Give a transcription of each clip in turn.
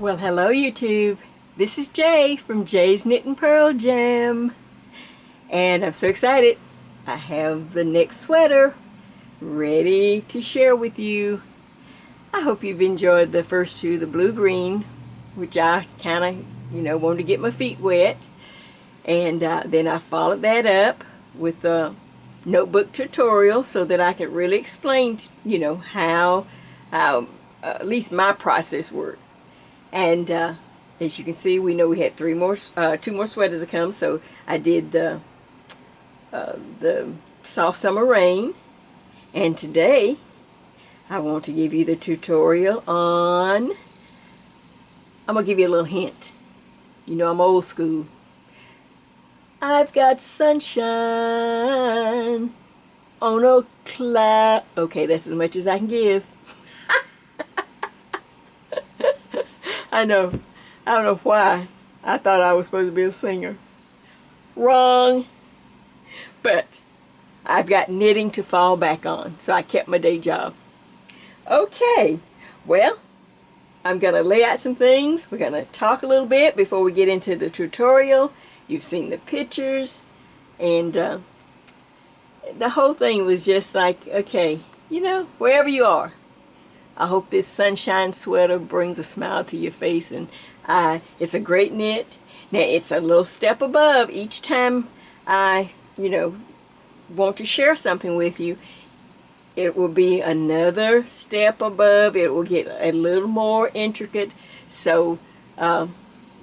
Well, hello YouTube. This is Jay from Jay's Knit and Purl Jam. And I'm so excited. I have the next sweater ready to share with you. I hope you've enjoyed the first two, the blue-green, which I kind of, wanted to get my feet wet. And then I followed that up with a notebook tutorial so that I could really explain, how at least my process worked. And as you can see, we know we had two more sweaters to come. So I did the soft summer rain, and today I want to give you the tutorial on. I'm gonna give you a little hint. I'm old school. I've got sunshine on a cloud. Okay, that's as much as I can give. I know. I don't know why I thought I was supposed to be a singer. Wrong. But I've got knitting to fall back on, so I kept my day job. Okay, well, I'm going to lay out some things. We're going to talk a little bit before we get into the tutorial. You've seen the pictures, and the whole thing was just like, okay, wherever you are, I hope this sunshine sweater brings a smile to your face, and it's a great knit. Now, it's a little step above each time I, want to share something with you. It will be another step above. It will get a little more intricate. So, but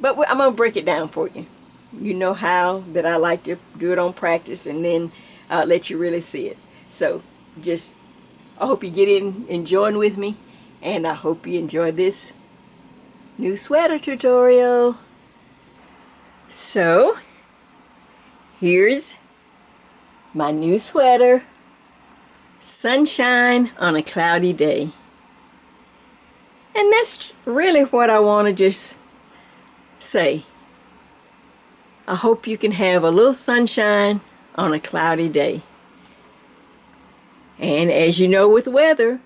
I'm going to break it down for you. You know how that I like to do it on practice and then let you really see it. So, I hope you get in enjoying with me. And I hope you enjoy this new sweater tutorial. So, here's my new sweater. Sunshine on a cloudy day. And that's really what I want to just say. I hope you can have a little sunshine on a cloudy day. And as you know with weather,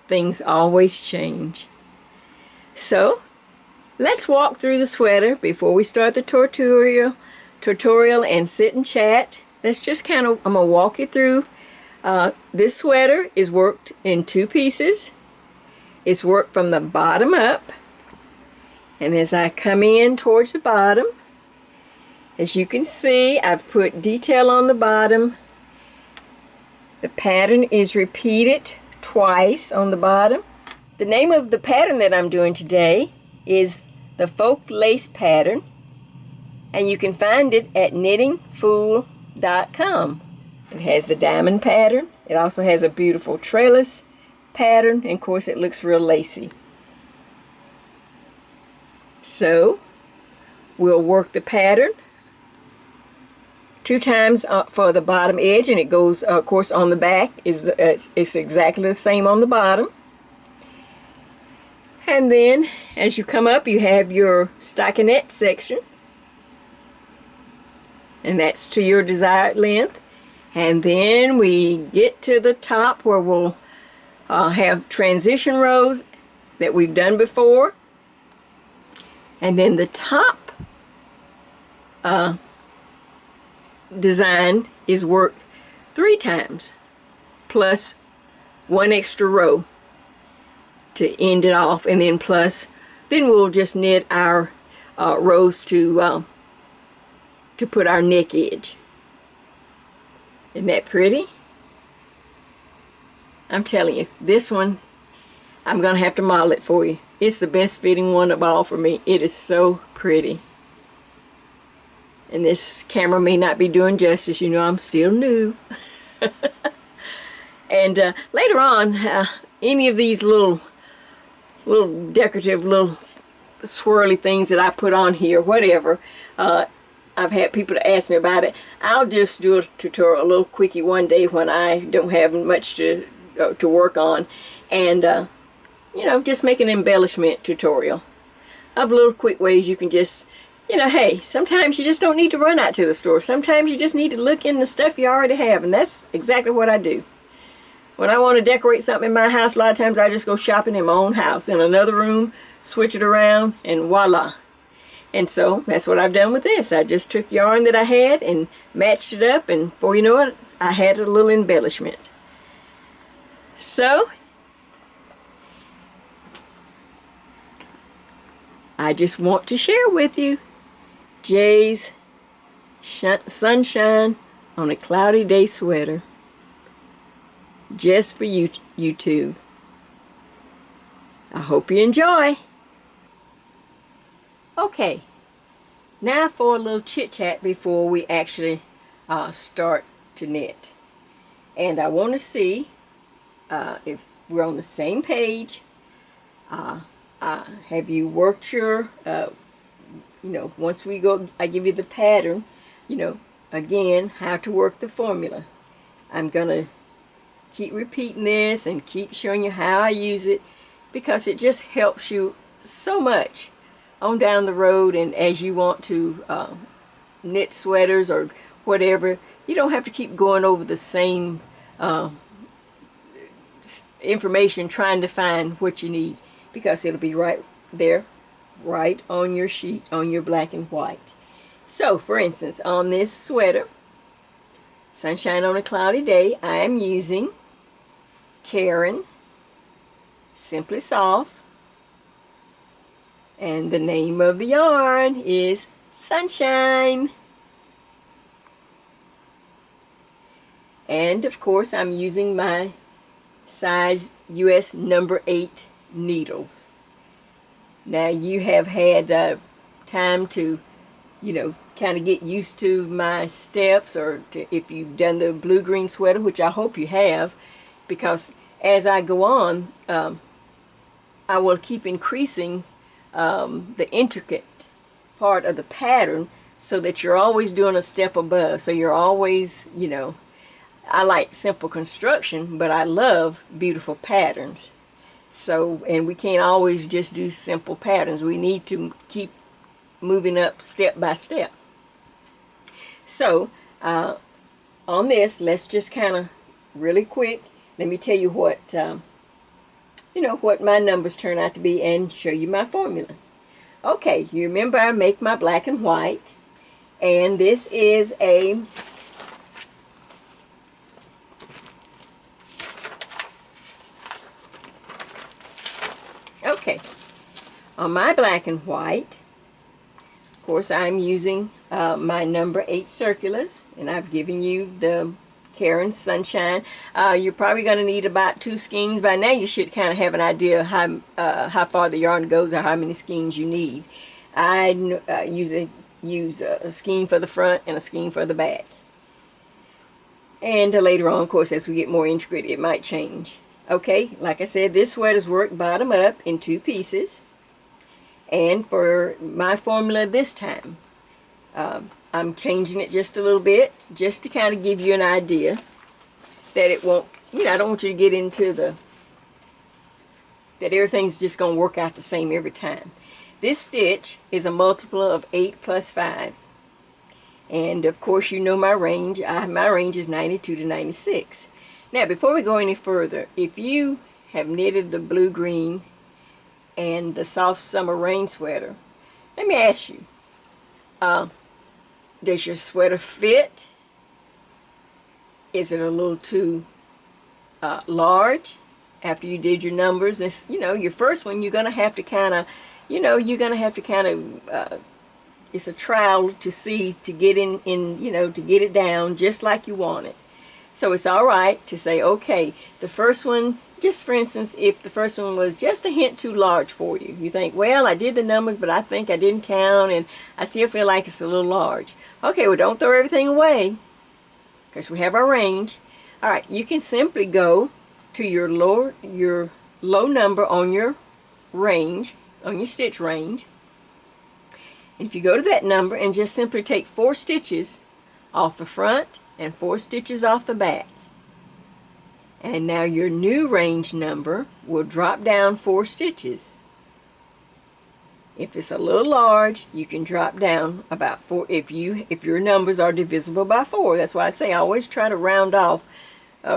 things always change. So, let's walk through the sweater before we start the tutorial and sit and chat. Let's just I'm going to walk you through. This sweater is worked in two pieces. It's worked from the bottom up. And as I come in towards the bottom, as you can see, I've put detail on the bottom. The pattern is repeated twice on the bottom. The name of the pattern that I'm doing today is the Folk Lace pattern, and you can find it at knittingfool.com. It has the diamond pattern. It also has a beautiful trellis pattern, and of course it looks real lacy. So we'll work the pattern 2 times for the bottom edge, and it goes, of course, on the back. It's exactly the same on the bottom. And then, as you come up, you have your stockinette section. And that's to your desired length. And then we get to the top where we'll have transition rows that we've done before. And then the top design is worked 3 times plus 1 extra row to end it off, and then then we'll just knit our rows to put our neck edge. Isn't that pretty? I'm telling you, this one I'm gonna have to model it for you. It's the best fitting one of all for me. It is so pretty. And this camera may not be doing justice. I'm still new. And later on, any of these little decorative little swirly things that I put on here, whatever, I've had people to ask me about it. I'll just do a tutorial, a little quickie one day when I don't have much to work on, and just make an embellishment tutorial of little quick ways you can just. Hey, sometimes you just don't need to run out to the store. Sometimes you just need to look in the stuff you already have, and that's exactly what I do. when I want to decorate something in my house, a lot of times I just go shopping in my own house, in another room, switch it around, and voila. And so that's what I've done with this. I just took yarn that I had and matched it up, and before you know it, I had a little embellishment. So I just want to share with you Jay's Sunshine on a Cloudy Day sweater, just for you, YouTube. I hope you enjoy. Okay, now for a little chit-chat before we actually start to knit. And I want to see if we're on the same page. Have you worked your, once we go, I give you the pattern, again, how to work the formula. I'm going to keep repeating this and keep showing you how I use it, because it just helps you so much on down the road, and as you want to knit sweaters or whatever, you don't have to keep going over the same information trying to find what you need, because it'll be right there, right on your sheet, on your black and white. So, for instance, on this sweater, Sunshine on a Cloudy Day, I am using Karen Simply Soft, and the name of the yarn is Sunshine. And of course I'm using my size US number 8 needles. Now you have had time to, kind of get used to my steps, or if you've done the blue-green sweater, which I hope you have, because as I go on, I will keep increasing the intricate part of the pattern, so that you're always doing a step above. So you're always, I like simple construction, but I love beautiful patterns. So, and we can't always just do simple patterns. We need to keep moving up step by step. So, on this, let's just kind of really quick, let me tell you what, what my numbers turn out to be, and show you my formula. Okay, you remember I make my black and white, and this is a on my black and white, of course I'm using my number 8 circulars, and I've given you the Karen Sunshine. You're probably going to need about 2 skeins. By now you should kind of have an idea how far the yarn goes, or how many skeins you need. I use a skein for the front and a skein for the back. And later on, of course, as we get more intricate, it might change. Okay, like I said, this sweater's worked bottom up in 2 pieces. And for my formula this time, I'm changing it just a little bit, just to kind of give you an idea that it won't, I don't want you to get into that everything's just going to work out the same every time. This stitch is a multiple of 8 plus 5. And of course you know my range. My range is 92 to 96. Now before we go any further, if you have knitted the blue-green and the soft summer rain sweater, let me ask you, does your sweater fit? Is it a little too large after you did your numbers? It's, your first one, you're going to have to kind of, it's a trial to see, to get to get it down just like you want it. So it's all right to say, okay, the first one, just for instance, if the first one was just a hint too large for you, you think, well, I did the numbers, but I think I didn't count, and I still feel like it's a little large. Okay, well, don't throw everything away, because we have our range. All right, you can simply go to your low number on your range, on your stitch range. And if you go to that number and just simply take 4 stitches off the front and 4 stitches off the back. And now your new range number will drop down 4 stitches. If it's a little large, you can drop down about 4 if your numbers are divisible by 4. That's why I say always try to round off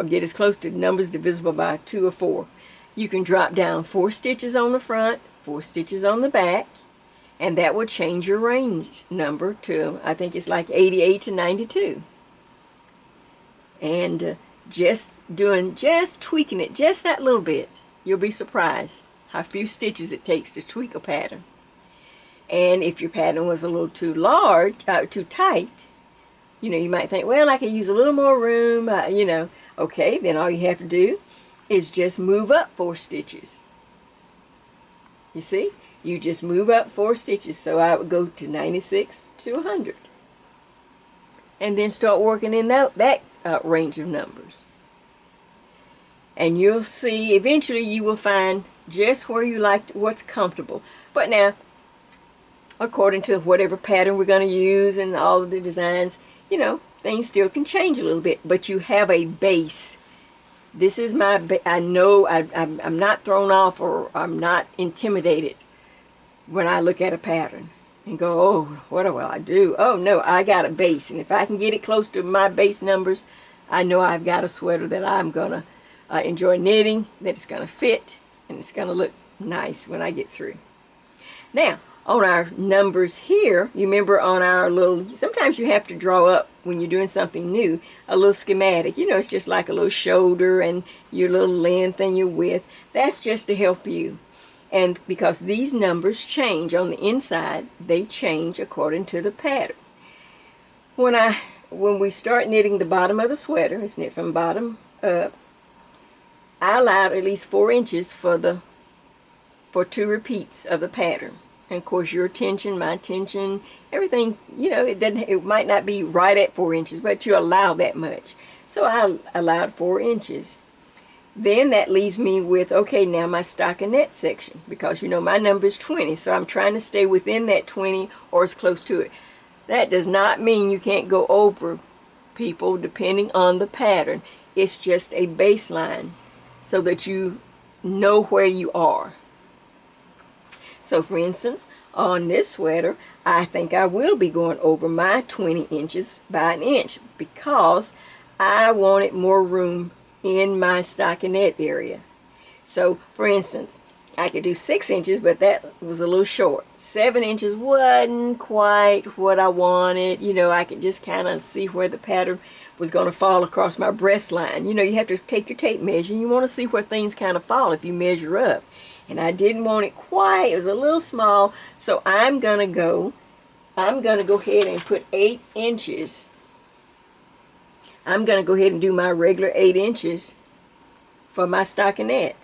get as close to numbers divisible by 2 or 4. You can drop down 4 stitches on the front, 4 stitches on the back, and that will change your range number to, I think it's like 88 to 92. And just tweaking it just that little bit, you'll be surprised how few stitches it takes to tweak a pattern. And if your pattern was a little too large, too tight, you might think, well, I could use a little more room, okay, then all you have to do is just move up 4 stitches. You see? You just move up 4 stitches. So I would go to 96 to 100. And then start working in that range of numbers. And you'll see, eventually you will find just where you like, what's comfortable. But now, according to whatever pattern we're going to use and all of the designs, things still can change a little bit. But you have a base. This is my, I know I'm not thrown off or I'm not intimidated when I look at a pattern and go, oh, what do I do? Oh, no, I got a base. And if I can get it close to my base numbers, I know I've got a sweater that I'm going to enjoy knitting, that it's going to fit, and it's going to look nice when I get through. Now, on our numbers here, you remember on our little, sometimes you have to draw up when you're doing something new, a little schematic. It's just like a little shoulder and your little length and your width. That's just to help you. And because these numbers change on the inside, they change according to the pattern. When we start knitting the bottom of the sweater, it's knit from bottom up, I allowed at least 4 inches for 2 repeats of the pattern. And of course your tension, my tension, everything, it might not be right at 4 inches, but you allow that much. So I allowed 4 inches. Then that leaves me with, okay, now my stockinette section, because my number is 20, so I'm trying to stay within that 20 or as close to it. That does not mean you can't go over, people, depending on the pattern. It's just a baseline so that you know where you are. So for instance, on this sweater, I think I will be going over my 20 inches by an inch because I wanted more room in my stockinette area. So for instance, I could do 6 inches, but that was a little short. 7 inches wasn't quite what I wanted. I could just kind of see where the pattern was going to fall across my breast line. You have to take your tape measure, and you want to see where things kind of fall if you measure up. And I didn't want it quite, it was a little small, so I'm going to go ahead and put 8 inches. I'm going to go ahead and do my regular 8 inches for my stockinette.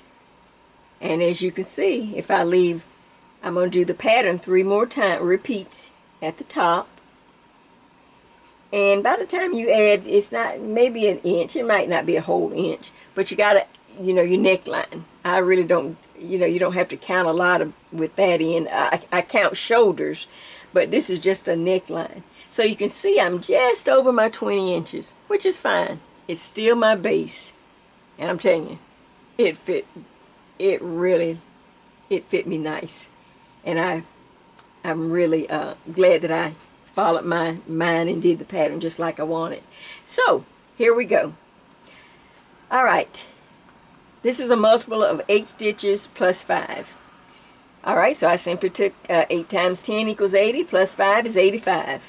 And as you can see, if I leave, I'm going to do the pattern 3 more times, repeats at the top. And by the time you add, it's not, maybe an inch, it might not be a whole inch, but you got to, your neckline. I really don't, you don't have to count a lot with that in. I count shoulders, but this is just a neckline. So you can see I'm just over my 20 inches, which is fine. It's still my base. And I'm telling you, it fit me nice. And I'm really glad that I followed my mind and did the pattern just like I wanted. So, here we go. Alright. This is a multiple of 8 stitches plus 5. Alright, so I simply took 8 times 10 equals 80, plus 5 is 85.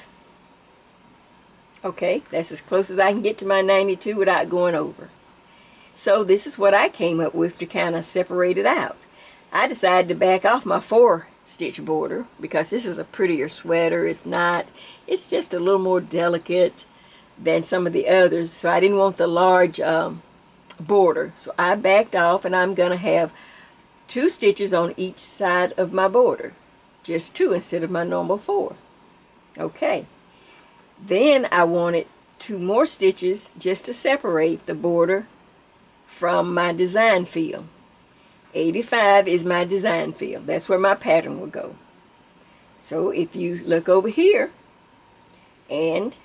Okay, that's as close as I can get to my 92 without going over. So this is what I came up with to kind of separate it out. I decided to back off my 4 stitch border because this is a prettier sweater. It's just a little more delicate than some of the others, so I didn't want the large border. So I backed off, and I'm going to have 2 stitches on each side of my border. Just 2 instead of my normal 4. Okay. Then I wanted 2 more stitches just to separate the border from my design field. 85 is my design field. That's where my pattern will go. So if you look over here and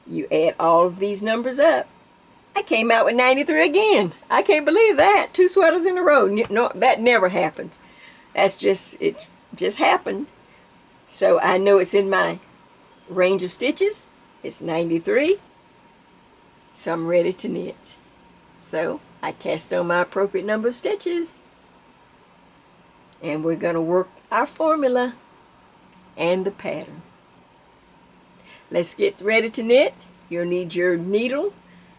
you add all of these numbers up, I came out with 93 again. I can't believe that. 2 sweaters in a row. No, that never happens. It just happened. So I know it's in my range of stitches. It's 93. So I'm ready to knit. So I cast on my appropriate number of stitches. And we're going to work our formula and the pattern. Let's get ready to knit. You'll need your needle,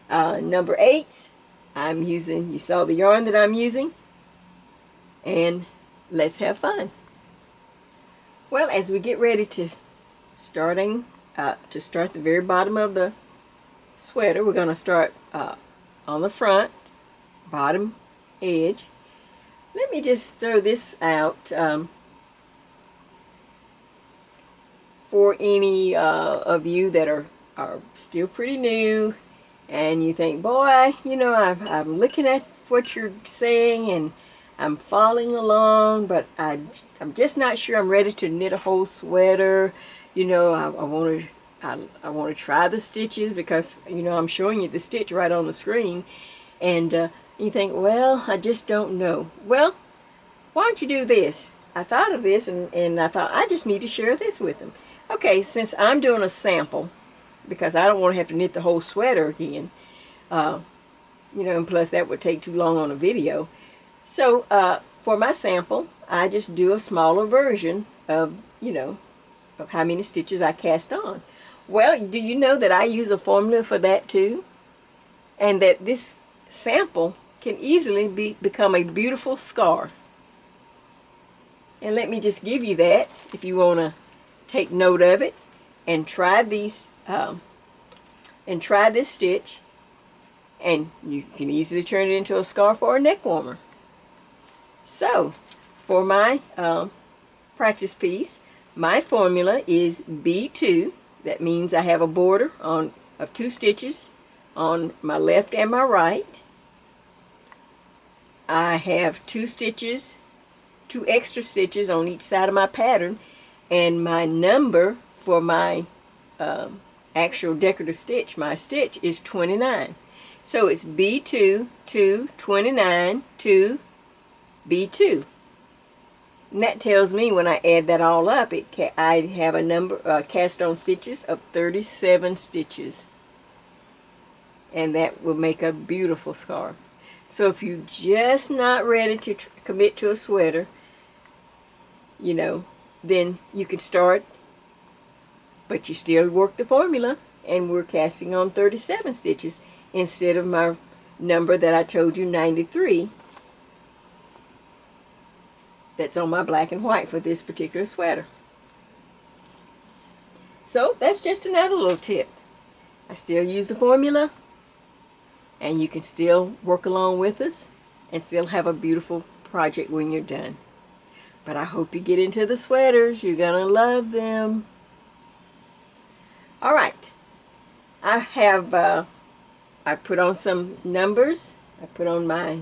number 8. I'm using, you saw the yarn that I'm using. And let's have fun. Well, as we get ready to start the very bottom of the sweater, we're going to start on the front, bottom edge. Let me just throw this out for any of you that are still pretty new, and you think, boy, you know, I'm looking at what you're saying and I'm following along, but I'm just not sure I'm ready to knit a whole sweater. You know, I want to try the stitches because, you know, I'm showing you the stitch right on the screen, and you think, well, I just don't know. Well, why don't you do this? I thought of this, and I thought I just need to share this with them. Okay, since I'm doing a sample, because I don't want to have to knit the whole sweater again, you know, and plus that would take too long on a video. So for my sample, I just do a smaller version of, you know, of how many stitches I cast on. Well, do you know that I use a formula for that too? And that this sample can easily become a beautiful scarf. And let me just give you that if you want to take note of it and try these and try this stitch, and you can easily turn it into a scarf or a neck warmer. So for my practice piece, my formula is B2. That means I have a border of 2 stitches on my left and my right. I have 2 stitches, 2 extra stitches on each side of my pattern, and my number for my actual decorative stitch, my stitch, is 29. So it's B2, 2, 29, 2, B2. And that tells me when I add that all up, I have a number cast on stitches of 37 stitches. And that will make a beautiful scarf. So if you're just not ready to commit to a sweater, you know, then you can start, but you still work the formula, and we're casting on 37 stitches instead of my number that I told you, 93. That's on my black and white for this particular sweater. So that's just another little tip. I still use the formula, and you can still work along with us and still have a beautiful project when you're done. But I hope you get into the sweaters. You're gonna love them. All right, I have I put on some numbers. I put on my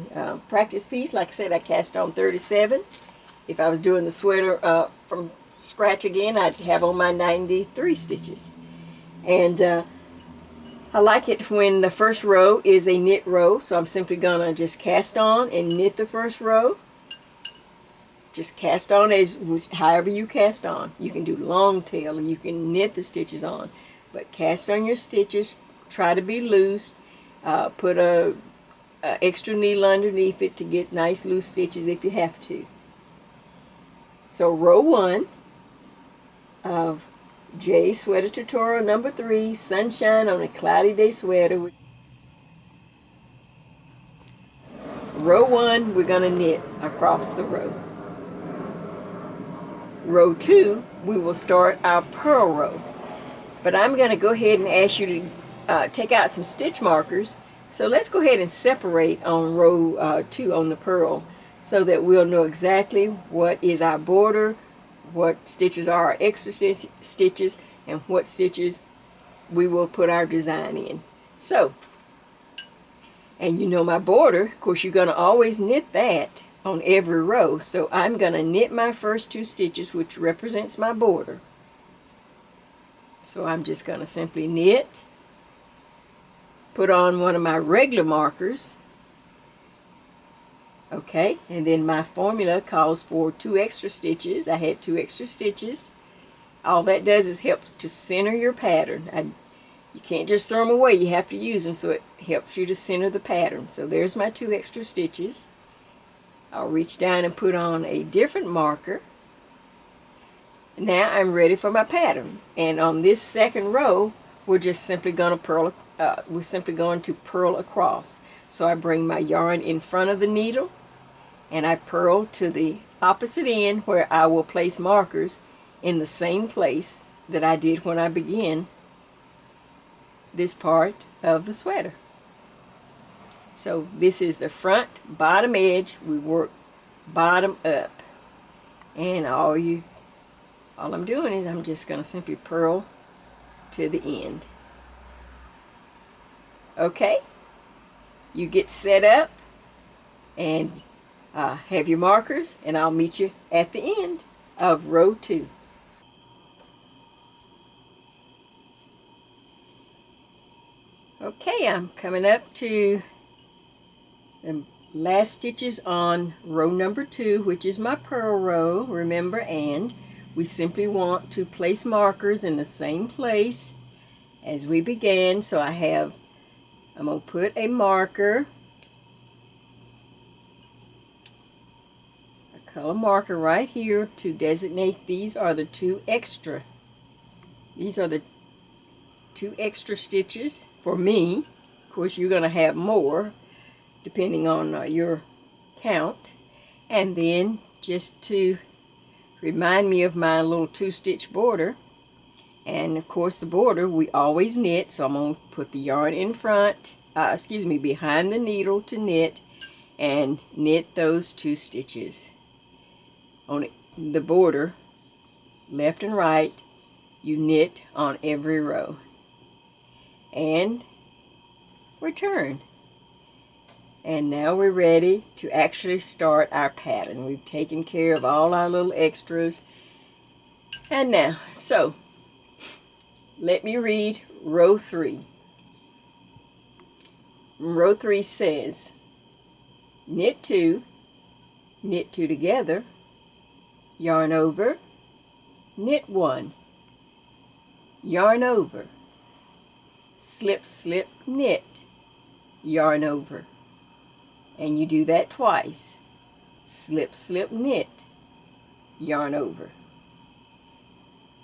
practice piece. Like I said, I cast on 37. If I was doing the sweater from scratch again, I'd have on my 93 stitches. And I like it when the first row is a knit row, so I'm simply gonna just cast on and knit the first row. Just cast on as however you cast on. You can do long tail, you can knit the stitches on, but cast on your stitches. Try to be loose. Put a extra needle underneath it to get nice loose stitches if you have to. So row 1 of J Sweater Tutorial number 3, Sunshine on a Cloudy Day Sweater. Row 1, we're going to knit across the row. Row 2, we will start our purl row. But I'm going to go ahead and ask you to take out some stitch markers. So let's go ahead and separate on row 2 on the purl, so that we'll know exactly what is our border, what stitches are our extra stitches, and what stitches we will put our design in. So, and you know my border, of course you're going to always knit that on every row. So I'm going to knit my first 2 stitches, which represents my border. So I'm just going to simply knit, put on one of my regular markers. Okay, and then my formula calls for 2 extra stitches. I had 2 extra stitches. All that does is help to center your pattern. You can't just throw them away. You have to use them, so it helps you to center the pattern. So there's my 2 extra stitches. I'll reach down and put on a different marker. Now I'm ready for my pattern. And on this second row, we're just simply going to purl. We're simply going to purl across. So I bring my yarn in front of the needle, and I purl to the opposite end, where I will place markers in the same place that I did when I began this part of the sweater. So this is the front bottom edge. We work bottom up, and all I'm doing is I'm just going to simply purl to the end. Okay, you get set up and have your markers, and I'll meet you at the end of row 2. Okay, I'm coming up to the last stitches on row number 2, which is my purl row, remember, and we simply want to place markers in the same place as we began. So I'm going to put a marker, a color marker right here to designate these are the 2 extra. These are the 2 extra stitches for me. Of course, you're going to have more depending on your count. And then just to remind me of my little 2-stitch border, and of course the border we always knit, so I'm going to put the yarn in front, behind the needle to knit, and knit those 2 stitches on the border, left and right. You knit on every row and return. And now we're ready to actually start our pattern. We've taken care of all our little extras. And now, so let me read row 3. Row 3 says, knit 2 together, yarn over, knit 1, yarn over, slip, slip, knit, yarn over. And you do that twice. Slip, slip, knit, yarn over.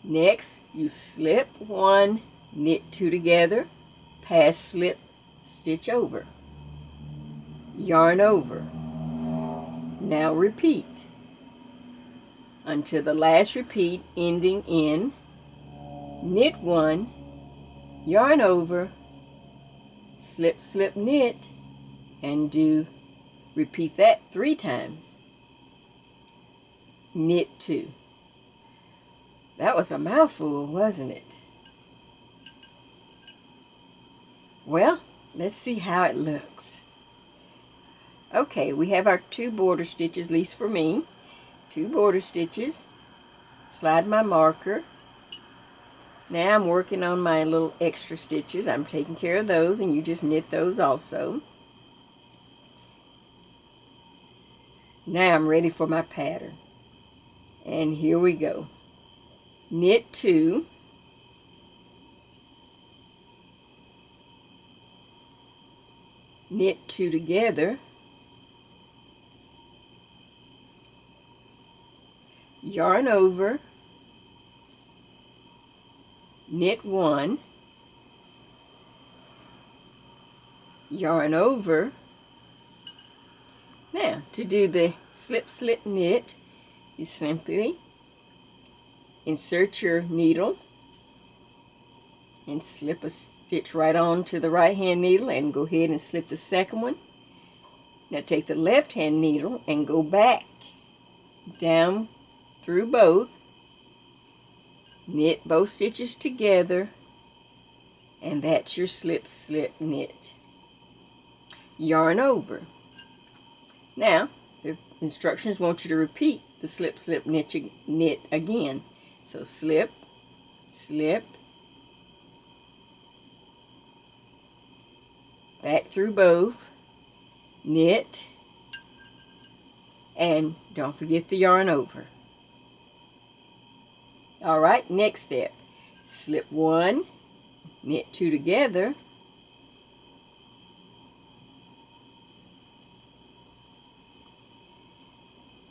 Next, you slip 1, knit 2 together, pass slip, stitch over, yarn over. Now repeat until the last repeat, ending in knit 1, yarn over, slip, slip, knit, and repeat that 3 times. Knit 2. That was a mouthful, wasn't it? Well, let's see how it looks. Okay, we have our 2 border stitches, at least for me. 2 border stitches. Slide my marker. Now I'm working on my little extra stitches. I'm taking care of those, and you just knit those also. Now I'm ready for my pattern. And here we go. Knit 2, knit 2 together, yarn over, knit 1, yarn over. Now, to do the slip, slip, knit, you simply insert your needle and slip a stitch right on to the right hand needle and go ahead and slip the second one. Now take the left hand needle and go back down through both, knit both stitches together, and that's your slip, slip, knit. Yarn over. Now the instructions want you to repeat the slip, slip, knit again. So slip, slip, back through both, knit, and don't forget the yarn over. Alright, next step. Slip 1, knit 2 together,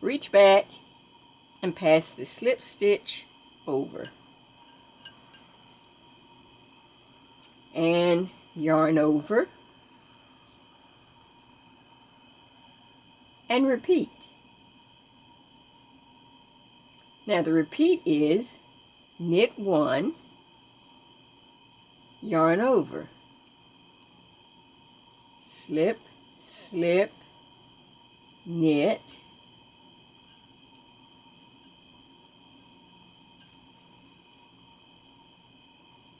reach back and pass the slip stitch over, and yarn over, and repeat. Now the repeat is knit 1, yarn over, slip, slip, knit,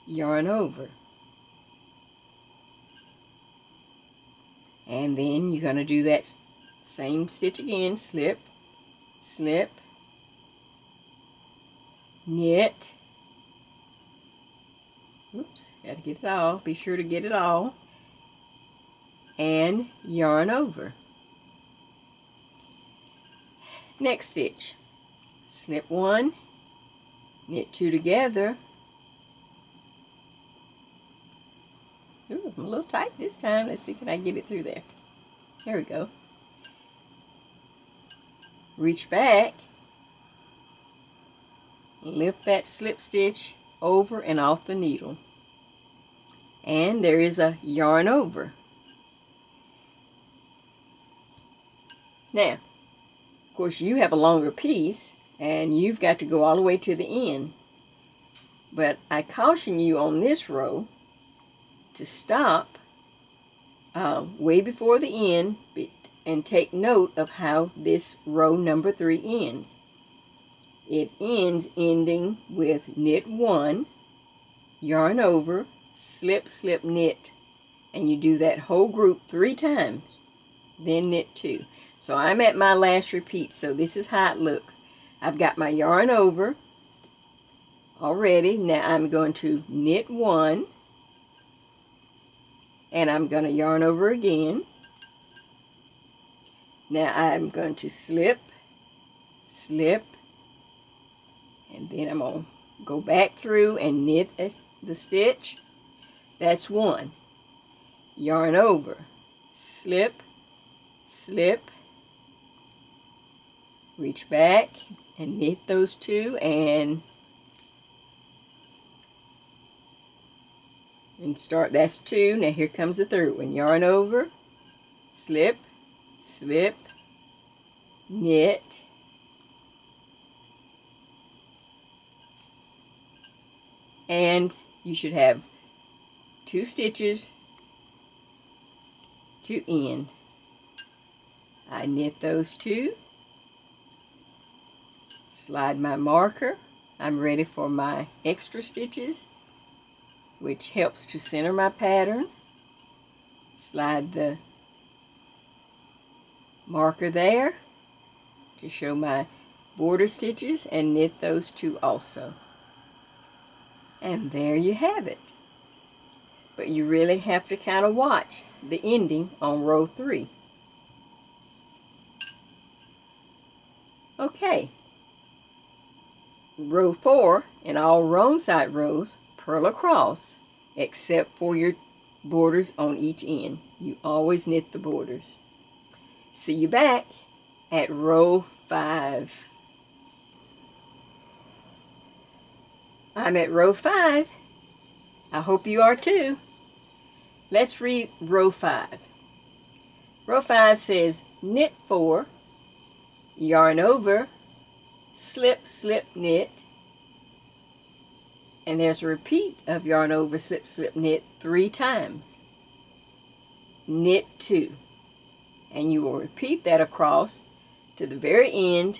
yarn over. And then you're going to do that same stitch again, slip, slip, knit, oops, got to get it all, be sure to get it all, and yarn over. Next stitch, slip 1, knit 2 together. Ooh, I'm a little tight this time. Let's see, can I get it through there? There we go. Reach back, lift that slip stitch over and off the needle, and there is a yarn over. Now, of course, you have a longer piece and you've got to go all the way to the end, but I caution you on this row to stop way before the end and take note of how this row number 3 ends. It ends ending with knit 1, yarn over, slip, slip, knit, and you do that whole group 3 times, then knit 2. So I'm at my last repeat, so this is how it looks. I've got my yarn over already. Now I'm going to knit 1, and I'm going to yarn over again. Now I'm going to slip, slip, and then I'm going to go back through and knit the stitch. That's 1. Yarn over, slip, slip, reach back and knit those 2 and start. That's 2. Now here comes the 3rd one. Yarn over, slip, slip, knit, and you should have 2 stitches to end. I knit those 2, slide my marker. I'm ready for my extra stitches, which helps to center my pattern. Slide the marker there to show my border stitches and knit those 2 also. And there you have it. But you really have to kind of watch the ending on row 3. Okay. Row 4 and all wrong side rows, purl across, except for your borders on each end. You always knit the borders. See you back at row 5. I'm at row 5. I hope you are too. Let's read row 5. Row 5 says knit 4, yarn over, slip, slip, knit, and there's a repeat of yarn over, slip, slip, knit 3 times. Knit 2, and you will repeat that across to the very end,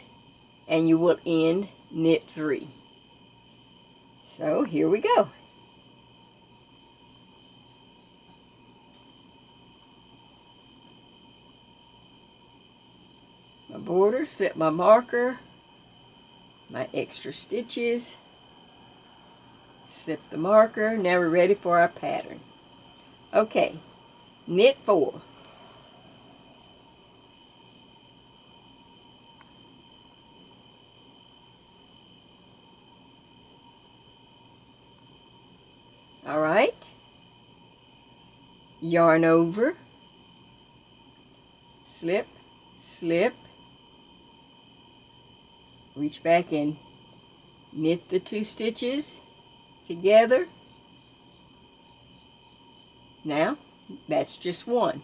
and you will end knit 3. So here we go. My border, slip my marker, my extra stitches, slip the marker. Now we're ready for our pattern. Okay, knit 4. All right. Yarn over, slip, slip, reach back and knit the 2 stitches together. Now, that's just one.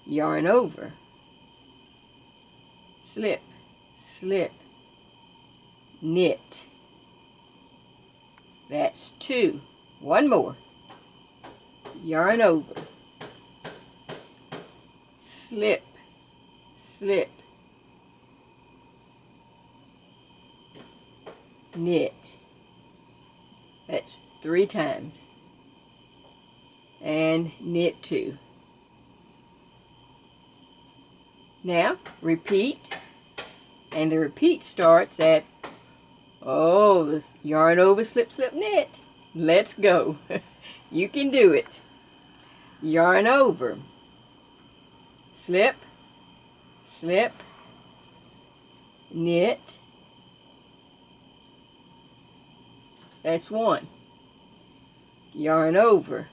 Yarn over, slip, slip, knit. That's 2. One more. Yarn over, slip, slip, knit. That's 3 times. And knit 2. Now repeat, and the repeat starts at, oh, this yarn over, slip, slip, knit. Let's go. You can do it. Yarn over, slip, slip, knit. That's 1. Yarn over,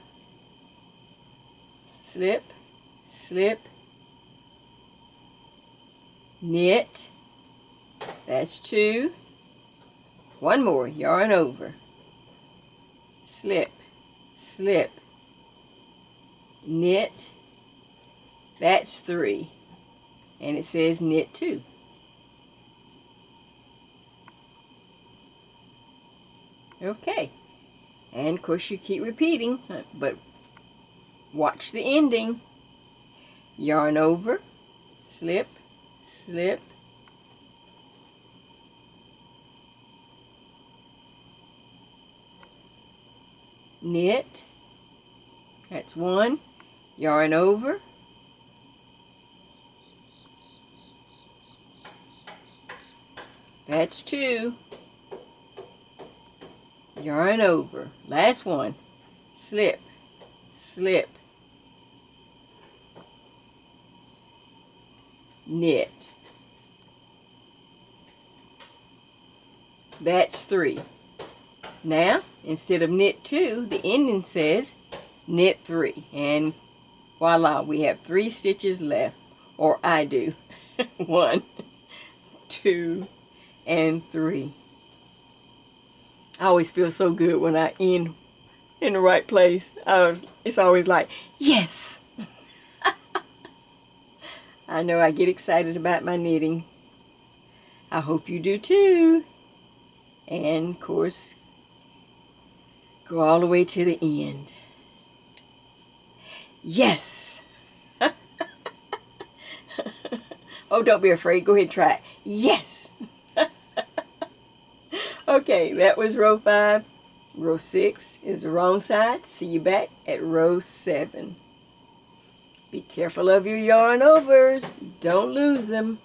slip, slip, knit. That's 2. One more. Yarn over, slip, slip, knit. That's 3. And it says knit 2. Okay. And of course you keep repeating, but watch the ending. Yarn over, slip, slip, knit. That's 1. Yarn over, that's 2. Yarn over. Last one. Slip, slip, knit. That's 3. Now, instead of knit 2, the ending says knit 3. And voila, we have 3 stitches left. Or I do. 1, 2, and 3. I always feel so good when I end in the right place. It's always like, yes! I know I get excited about my knitting. I hope you do too. And of course, go all the way to the end. Yes! Oh, don't be afraid. Go ahead and try it. Yes! Okay, that was row 5. Row 6 is the wrong side. See you back at row 7. Be careful of your yarn overs. Don't lose them.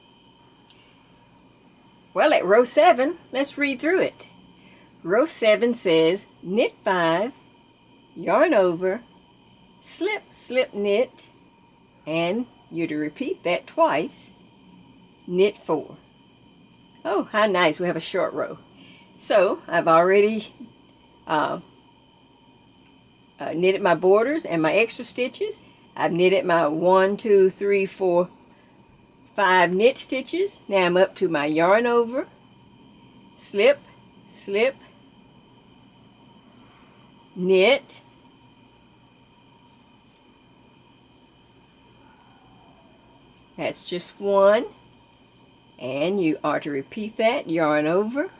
Well, at row 7, let's read through it. Row 7 says knit 5, yarn over, slip, slip, knit, and you're to repeat that twice. Knit 4. Oh, how nice. We have a short row. So, I've already knitted my borders and my extra stitches. I've knitted my 1, 2, 3, 4, 5 knit stitches. Now I'm up to my yarn over, slip, slip, knit, that's just 1, and you are to repeat that. Yarn over,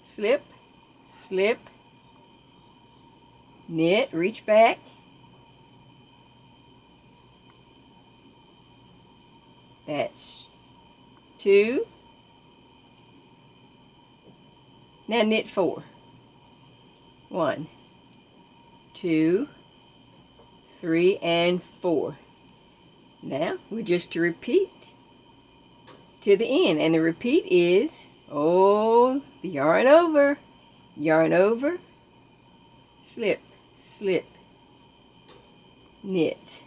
slip, slip, knit, reach back, that's 2. Now knit 4. 1, 2, 3, and 4. Now we're just to repeat to the end, and the repeat is, oh, the yarn over, slip, slip, knit.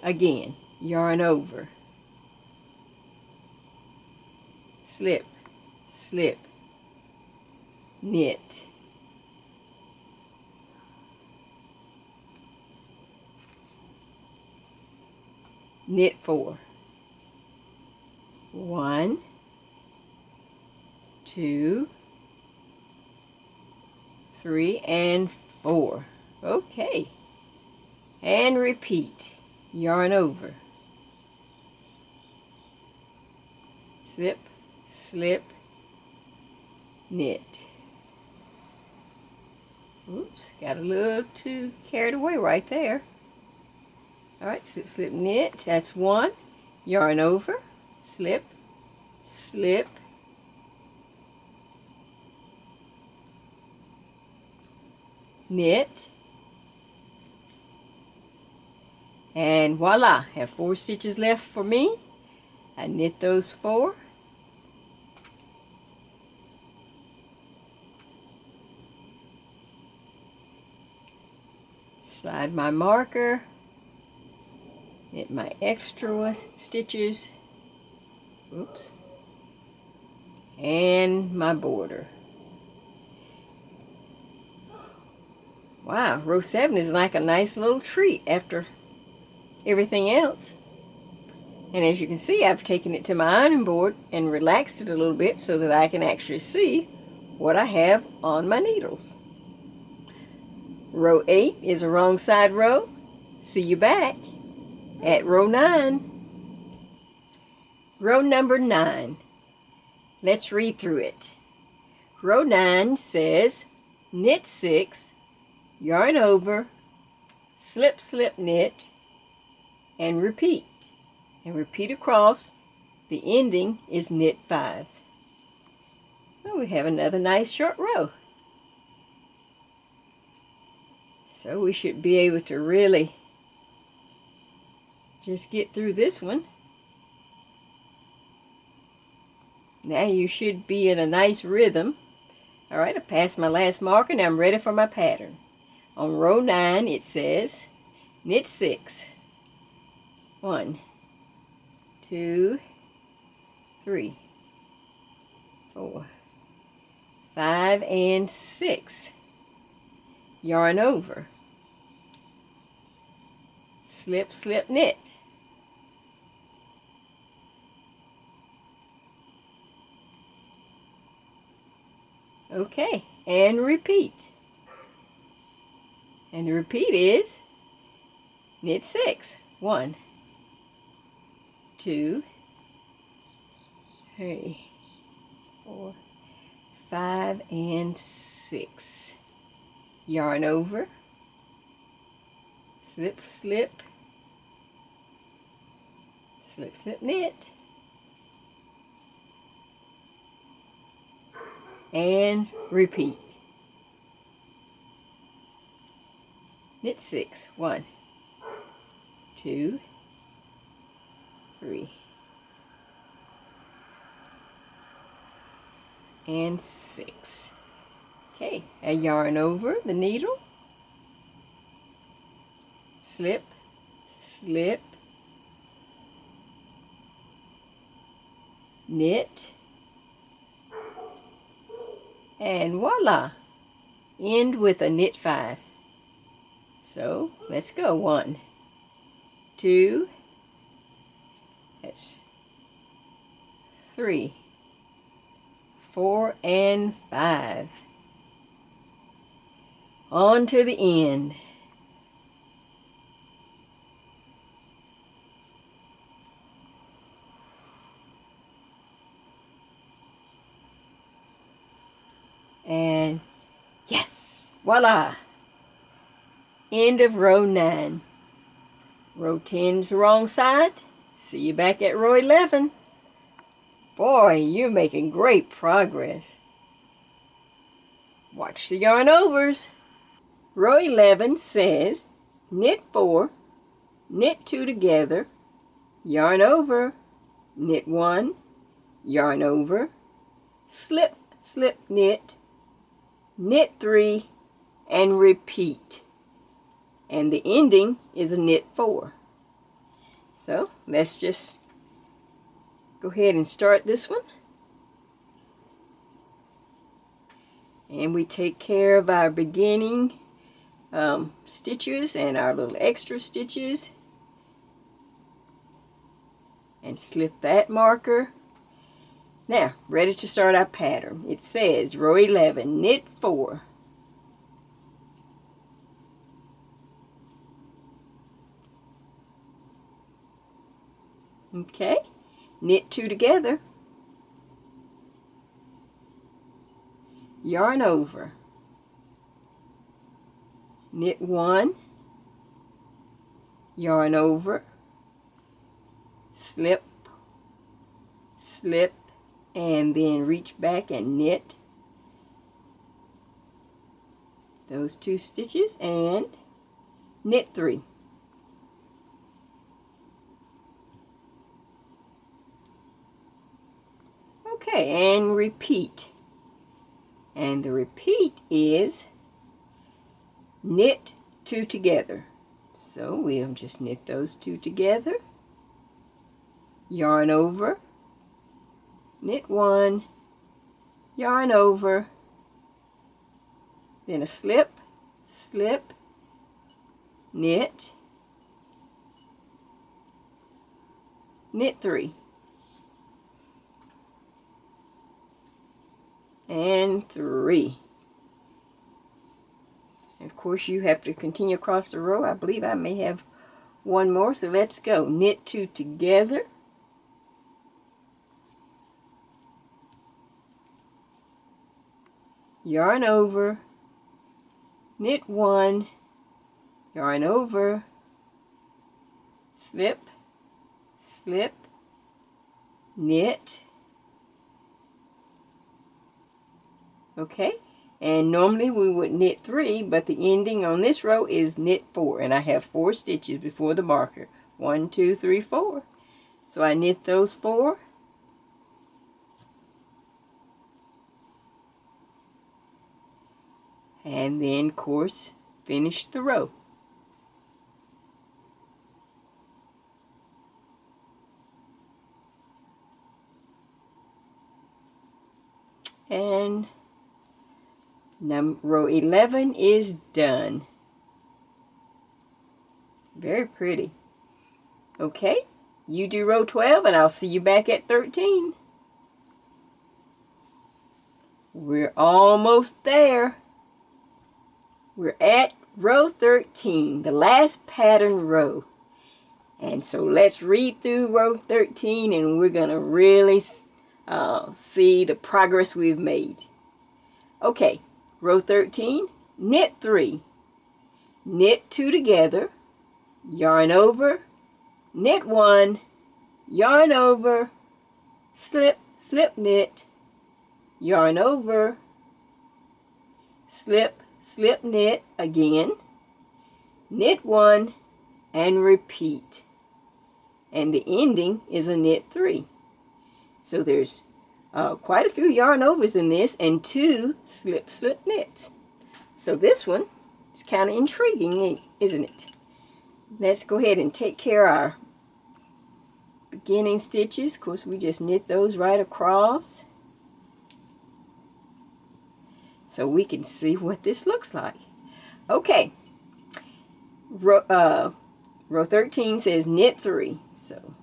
Again, yarn over, slip, slip, knit. knit 4. 1, 2, 3, and 4. Okay. And repeat. Yarn over. Slip, slip, knit. Oops, got a little too carried away right there. Alright, slip, slip, knit. That's 1. Yarn over. Slip, slip, knit, and voila, have 4 stitches left for me. I knit those 4. Slide my marker, knit my extra stitches, oops, and my border. Wow, row 7 is like a nice little treat after everything else. And as you can see, I've taken it to my ironing board and relaxed it a little bit so that I can actually see what I have on my needles. Row 8 is a wrong side row. See you back at row 9. Row number 9. Let's read through it. Row 9 says knit 6, yarn over, slip, slip, knit, and repeat. And repeat across. The ending is knit 5. Well, we have another nice short row. So we should be able to really just get through this one. Now you should be in a nice rhythm. Alright, I passed my last marker and I'm ready for my pattern. On row 9 it says knit 6. 1, 2, 3, 4, 5, and 6. Yarn over. Slip, slip, knit. Okay, and repeat. And the repeat is knit 6. 1, 2, 3, 4, 5, and 6. Yarn over. Slip, slip. Slip, slip, knit. And repeat. Knit 6. 1, 2, 3, and 6. Okay, I yarn over the needle, slip, slip, knit, and voila, end with a knit 5. So let's go. 1, 2, that's 3, 4, and 5. On to the end. And yes, voila! End of row 9. Row 10's the wrong side. See you back at row 11. Boy, you're making great progress. Watch the yarn overs. Row 11 says knit 4, knit 2 together, yarn over, knit 1, yarn over, slip, slip, knit, knit 3, and repeat. And the ending is a knit 4. So let's just go ahead and start this one. And we take care of our beginning stitches and our little extra stitches. and slip that marker. Now, ready to start our pattern. It says row 11, knit 4. Okay, knit 2 together, yarn over, knit 1, yarn over, slip, slip, and then reach back and knit those 2 stitches and knit 3. Okay, and repeat. And the repeat is knit 2 together. So we'll just knit those 2 together, yarn over, knit 1, yarn over, then a slip, slip, knit, knit 3. And 3. And of course you have to continue across the row. I believe I may have one more, so let's go. Knit 2 together, yarn over, knit 1, yarn over, slip, slip, knit. Okay, and normally we would knit 3, but the ending on this row is knit 4, and I have 4 stitches before the marker. 1, 2, 3, 4. So I knit those 4. And then, of course, finish the row. And row 11 is done. Very pretty. Okay, you do row 12 and I'll see you back at 13. We're almost there. We're at row 13, the last pattern row. And so let's read through row 13 and we're going to really see the progress we've made. Okay. Row 13, knit 3, knit 2 together, yarn over, knit 1, yarn over, slip, slip, knit, yarn over, slip, slip, knit again, knit 1, and repeat. And the ending is a knit 3. So there's quite a few yarn overs in this and 2 slip slip knits. So this one is kind of intriguing, isn't it? Let's go ahead and take care of our beginning stitches. Of course, we just knit those right across so we can see what this looks like. Okay, row 13 says knit 3. So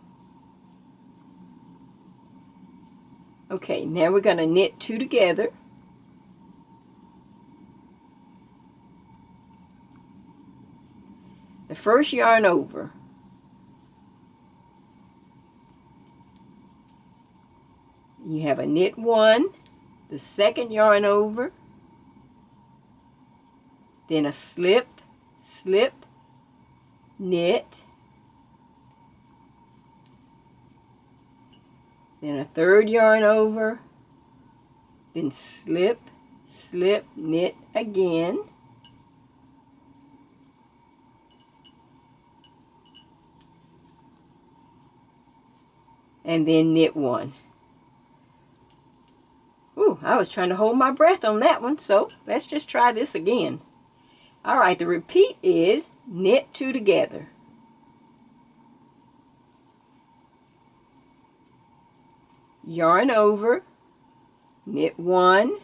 okay, now we're going to knit 2 together. The first yarn over. You have a knit 1, the second yarn over, then a slip, slip, knit, then a third yarn over, then slip, slip, knit again, and then knit 1. Ooh, I was trying to hold my breath on that one, so let's just try this again. All right, the repeat is knit 2 together. Yarn over, knit 1,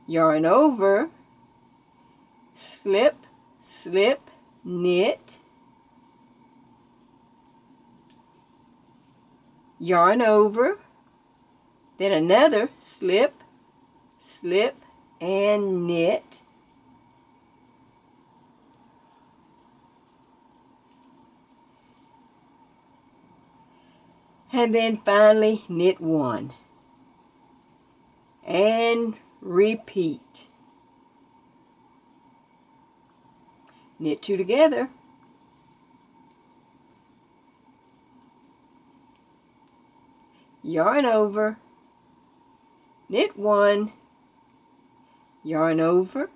yarn over, slip, slip, knit, yarn over, then another slip, slip, and knit. And then finally knit one. And repeat. Knit two together. Yarn over, knit one, yarn over,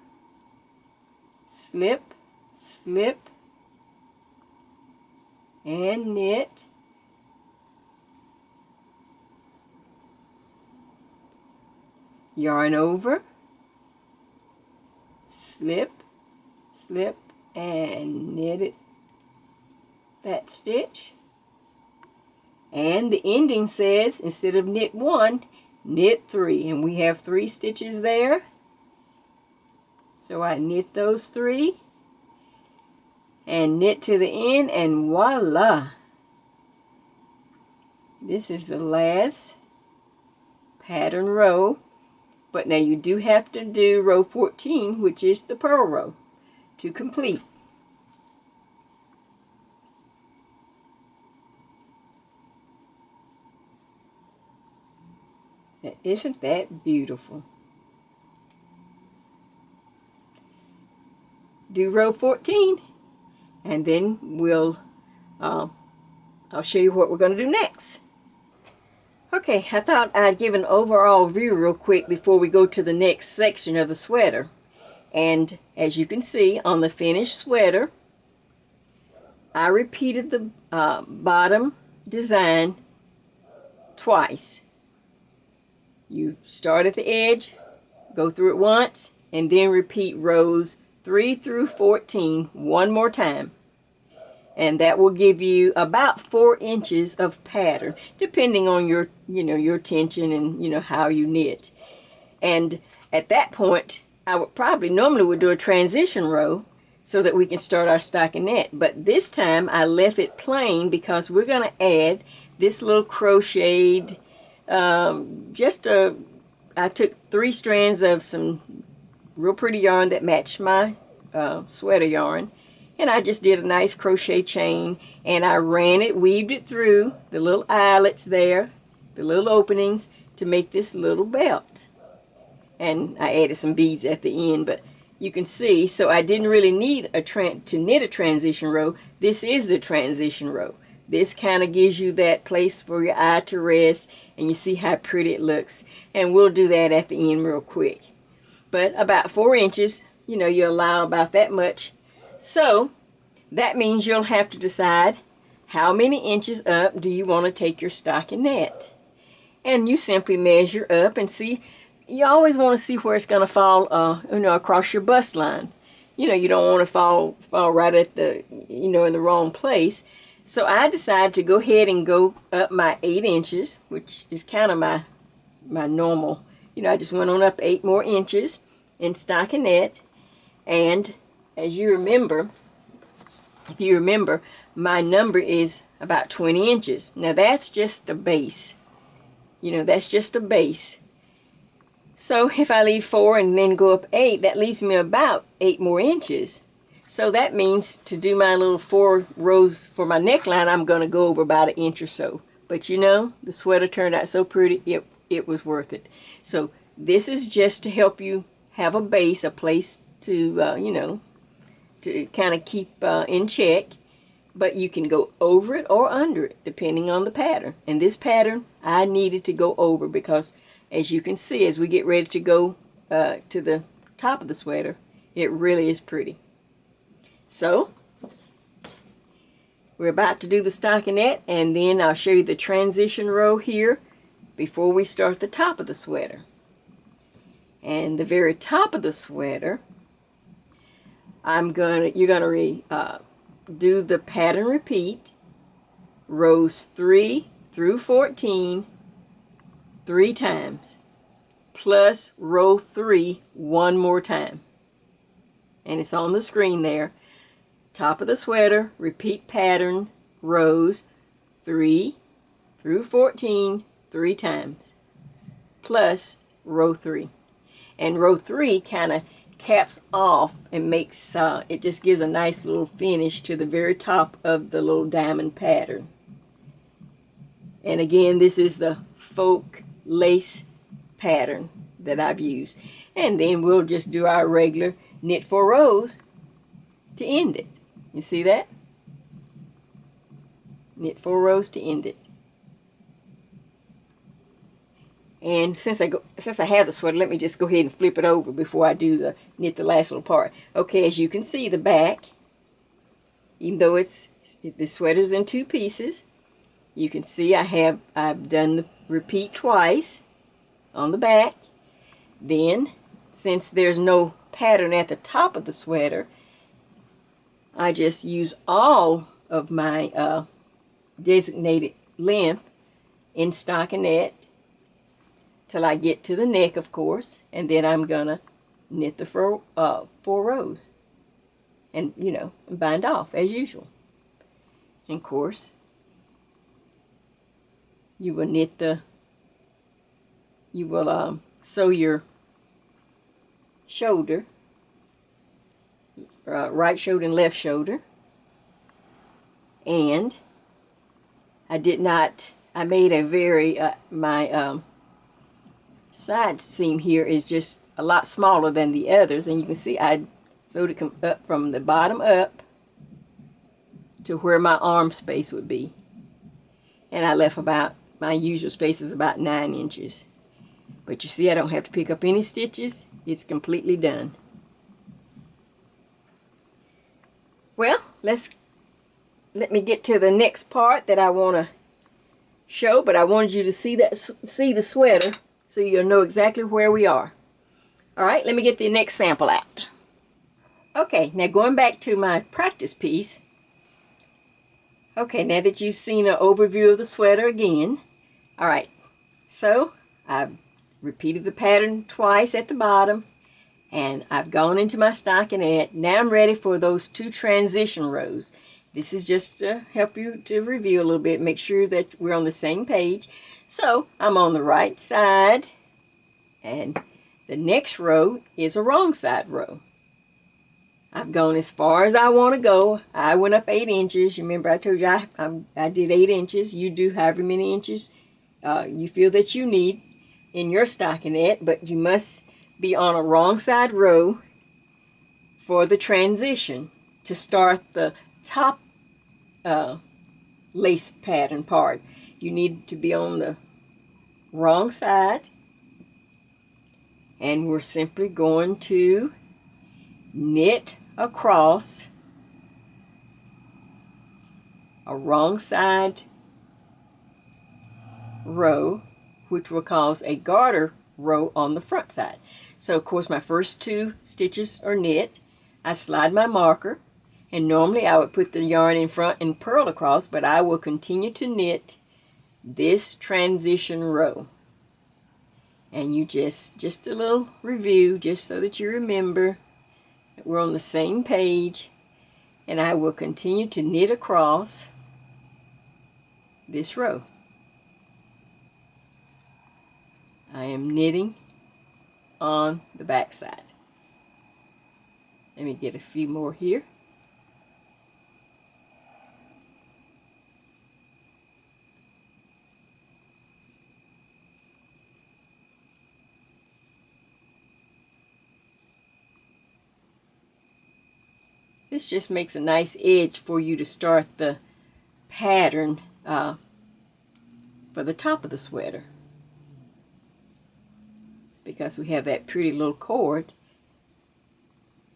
slip, slip, and knit. Yarn over, slip, slip, and knit it, that stitch. And the ending says, instead of knit one, knit three. And we have 3 stitches there. So I knit those 3 and knit to the end, and voila! This is the last pattern row. But now you do have to do row 14, which is the purl row, to complete. Isn't that beautiful? Do row 14, and then I'll show you what we're going to do next. Okay, I thought I'd give an overall view real quick before we go to the next section of the sweater. And as you can see on the finished sweater, I repeated the bottom design twice. You start at the edge, go through it once, and then repeat rows 3 through 14 one more time. And that will give you about 4 inches of pattern, depending on your, your tension and, how you knit. And at that point, I would probably normally would do a transition row so that we can start our stockinette. But this time I left it plain because we're going to add this little crocheted, I took 3 strands of some real pretty yarn that matched my sweater yarn. And I just did a nice crochet chain, and I ran it, weaved it through the little eyelets there, the little openings, to make this little belt. And I added some beads at the end, but you can see, so I didn't really need to knit a transition row. This is the transition row. This kind of gives you that place for your eye to rest, and you see how pretty it looks. And we'll do that at the end real quick. But about 4 inches, you allow about that much. So that means you'll have to decide how many inches up do you want to take your stockinette. And you simply measure up and see. You always want to see where it's going to fall, across your bust line. You don't want to fall right at the, in the wrong place. So I decided to go ahead and go up my 8 inches, which is kind of my normal. I just went on up 8 more inches in stockinette. And as you remember, if you remember, my number is about 20 inches. Now that's just a base. That's just a base. So if I leave 4 and then go up 8, that leaves me about 8 more inches. So that means to do my little 4 rows for my neckline, I'm going to go over about 1 inch or so. But the sweater turned out so pretty, it was worth it. So this is just to help you have a base, a place to, to kind of keep in check. But you can go over it or under it, depending on the pattern. And this pattern, I needed to go over because, as you can see, as we get ready to go to the top of the sweater, it really is pretty. So, we're about to do the stockinette, and then I'll show you the transition row here before we start the top of the sweater. And the very top of the sweater, you're gonna do the pattern repeat, rows 3 through 14 3 times, plus row 3 one more time. And it's on the screen there. Top of the sweater, repeat pattern, rows 3 through 14 3 times, plus row 3. And row 3 kind of caps off and makes, it just gives a nice little finish to the very top of the little diamond pattern. And again, this is the folk lace pattern that I've used. And then we'll just do our regular knit 4 rows to end it. You see that? Knit 4 rows to end it. And since I have the sweater, let me just go ahead and flip it over before I do knit the last little part. Okay, as you can see, the back, even though the sweater's in 2 pieces, you can see I've done the repeat twice on the back. Then, since there's no pattern at the top of the sweater, I just use all of my designated length in stockinette till I get to the neck, of course, and then I'm gonna knit the 4 rows and, you know, bind off as usual. And of course, you will sew your shoulder, right shoulder and left shoulder. And I made a very, my side seam here is just a lot smaller than the others, and you can see I sewed it up from the bottom up to where my arm space would be. And I left about, my usual space is about 9 inches. But you see, I don't have to pick up any stitches. It's completely done. Well, let me get to the next part that I want to show, but I wanted you to see the sweater so you'll know exactly where we are. All right, let me get the next sample out. Okay, now going back to my practice piece. Okay, now that you've seen an overview of the sweater again, all right, so I've repeated the pattern twice at the bottom, and I've gone into my stockinette. Now I'm ready for those 2 transition rows. This is just to help you to review a little bit, make sure that we're on the same page. So I'm on the right side, and the next row is a wrong side row. I've gone as far as I want to go. I went up 8 inches. You remember I told you I did 8 inches. You do however many inches you feel that you need in your stockinette, but you must be on a wrong side row for the transition to start the top lace pattern part. You need to be on the wrong side, and we're simply going to knit across a wrong side row, which will cause a garter row on the front side. So of course my first 2 stitches are knit. I slide my marker, and normally I would put the yarn in front and purl across, but I will continue to knit this transition row. And you just a little review, just so that you remember that we're on the same page. And I will continue to knit across this row. I am knitting on the back side. Let me get a few more here. This just makes a nice edge for you to start the pattern for the top of the sweater, because we have that pretty little cord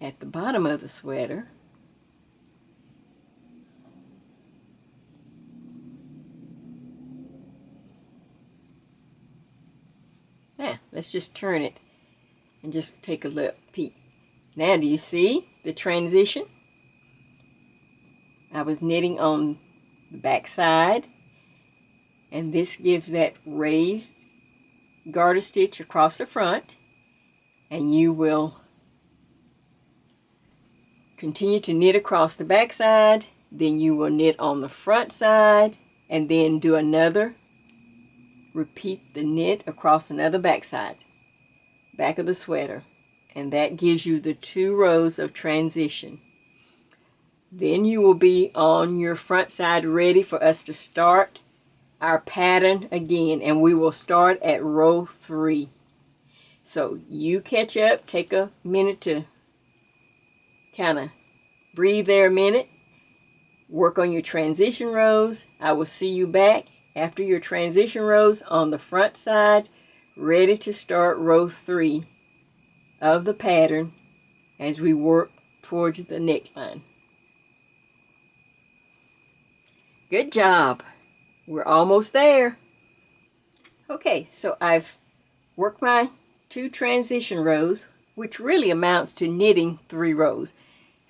at the bottom of the sweater. Now, let's just turn it and just take a look, peek. Now, do you see the transition? I was knitting on the back side, and this gives that raised garter stitch across the front, and you will continue to knit across the back side, then you will knit on the front side, and then do another repeat the knit across another backside, back of the sweater, and that gives you the 2 rows of transition. Then you will be on your front side ready for us to start our pattern again, and we will start at row 3. So you catch up, take a minute to kind of breathe there a minute, work on your transition rows. I will see you back after your transition rows on the front side, ready to start row 3 of the pattern as we work towards the neckline. Good job. We're almost there. Okay, so I've worked my 2 transition rows, which really amounts to knitting 3 rows.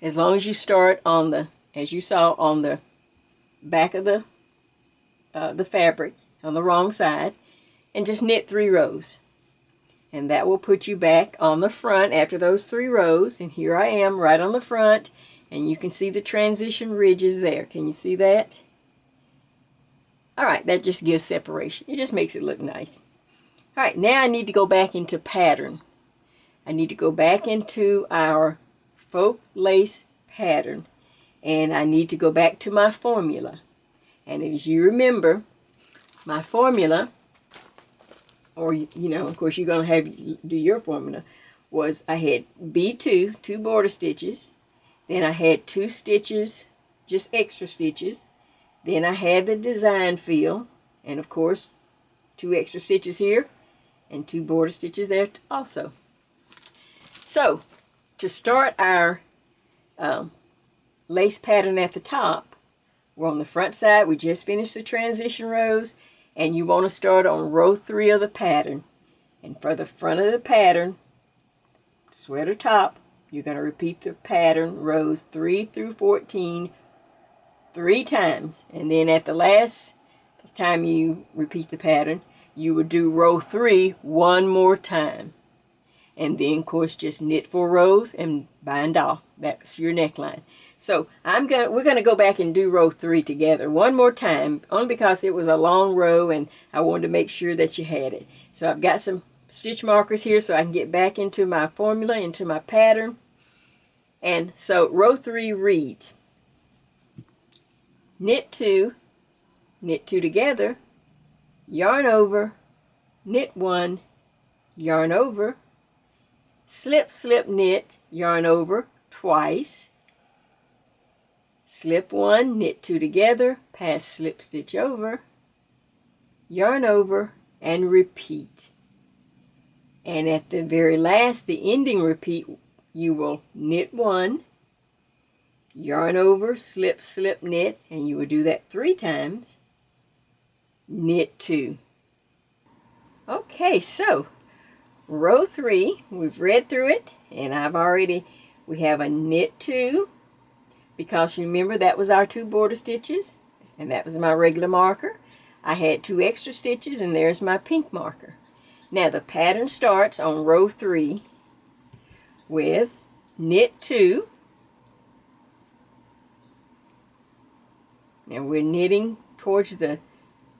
As long as you start on the, as you saw, on the back of the fabric on the wrong side, and just knit 3 rows. And that will put you back on the front after those 3 rows. And here I am right on the front, and you can see the transition ridges there. Can you see that? Alright, that just gives separation. It just makes it look nice. Alright, now I need to go back into pattern. I need to go back into our faux lace pattern, and I need to go back to my formula. And as you remember, my formula, or you know, of course you're going to have to do your formula, was I had B2, 2 border stitches, then I had 2 stitches, just extra stitches, then I had the design fill, and of course 2 extra stitches here, and 2 border stitches there also. So, to start our lace pattern at the top, we're on the front side. We just finished the transition rows, and you want to start on row 3 of the pattern. And for the front of the pattern, sweater top, you're going to repeat the pattern rows 3 through 14 3 times. And then at the last time you repeat the pattern, you would do row 3 1 more time. And then, of course, just knit 4 rows and bind off. That's your neckline. So we're going to go back and do row 3 together one more time, only because it was a long row and I wanted to make sure that you had it. So I've got some stitch markers here so I can get back into my formula, into my pattern. And so row 3 reads, knit 2 together, yarn over, knit 1, yarn over, slip, slip, knit, yarn over twice, slip 1, knit 2 together, pass slip stitch over, yarn over, and repeat. And at the very last, the ending repeat, you will knit 1, yarn over, slip, slip, knit, and you will do that 3 times, knit 2. Okay, so row 3, we've read through it, and we have a knit 2, because you remember that was our 2 border stitches, and that was my regular marker. I had 2 extra stitches, and there's my pink marker. Now the pattern starts on row 3 with knit 2. Now we're knitting towards the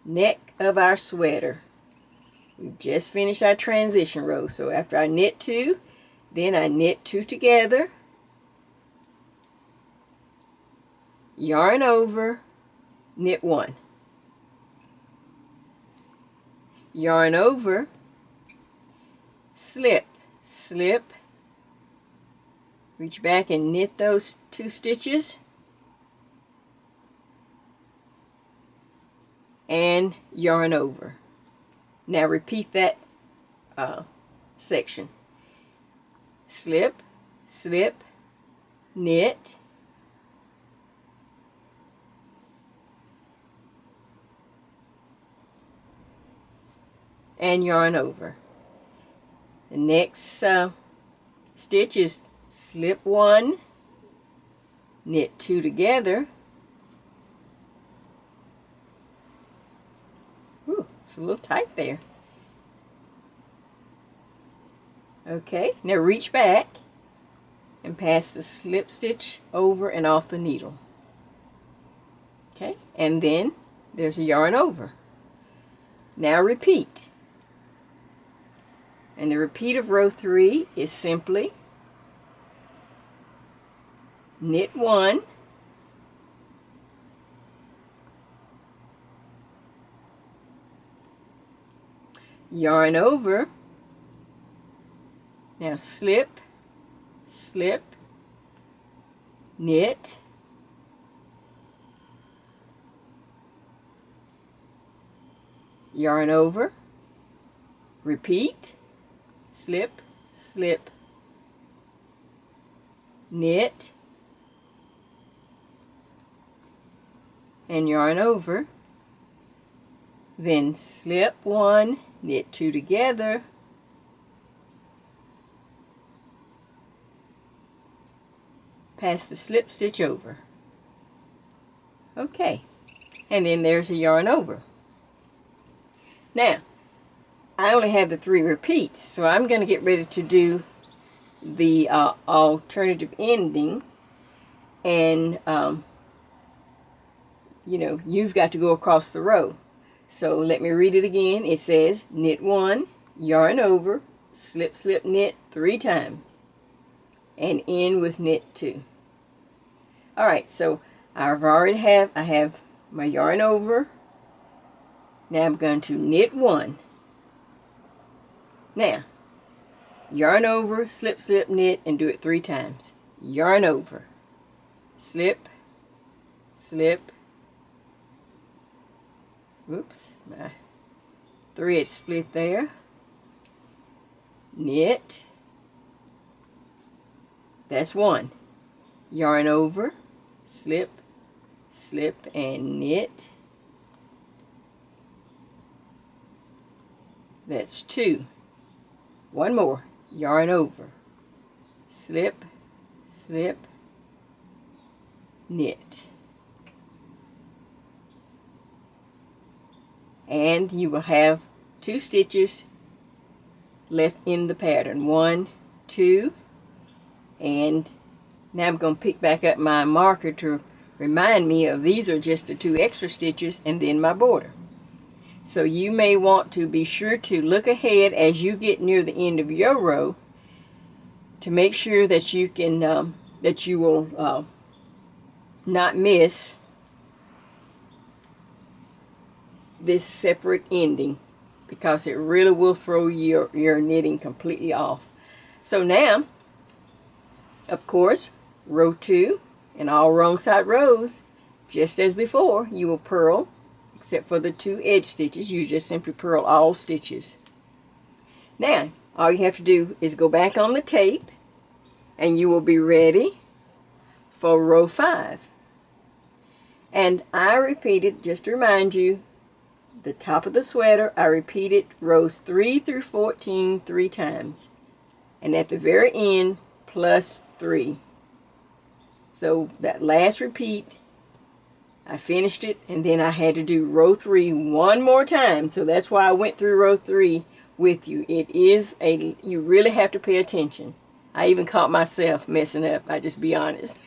neck of our sweater. We've just finished our transition row. So after I knit 2, then I knit 2 together, yarn over, knit 1, yarn over, slip, slip, reach back and knit those 2 stitches, and yarn over. Now repeat that section. Slip, slip, knit, and yarn over. The next stitch is slip 1, knit 2 together. Ooh, it's a little tight there. Okay, now reach back and pass the slip stitch over and off the needle. Okay, and then there's a yarn over. Now repeat. And the repeat of row 3 is simply knit 1, yarn over, now slip, slip, knit, yarn over, repeat, slip, slip, knit, and yarn over, then slip 1, knit 2 together, pass the slip stitch over. Okay, and then there's a yarn over. Now, I only have the 3 repeats, so I'm going to get ready to do the alternative ending, and you know, you've got to go across the row. So let me read it again. It says knit 1, yarn over, slip, slip, knit 3 times, and end with knit 2. All right, so I have my yarn over. Now I'm going to knit 1. Now, yarn over, slip, slip, knit, and do it 3 times. Yarn over, slip, slip, whoops, my thread split there, knit, that's 1, yarn over, slip, slip, and knit, that's 2, 1 more, yarn over, slip, slip, knit, and you will have 2 stitches left in the pattern, 1, 2, and now I'm going to pick back up my marker to remind me of these are just the 2 extra stitches and then my border. So you may want to be sure to look ahead as you get near the end of your row to make sure that you can that you will not miss this separate ending, because it really will throw your knitting completely off. So now, of course, row 2 and all wrong side rows, just as before, you will purl, except for the 2 edge stitches. You just simply purl all stitches. Now, all you have to do is go back on the tape, and you will be ready for row 5. And I repeated, just to remind you, the top of the sweater, I repeated rows 3 through 14 3 times. And at the very end, plus 3. So that last repeat, I finished it, and then I had to do row 3 one more time. So that's why I went through row 3 with you. It is you really have to pay attention. I even caught myself messing up, I just be honest.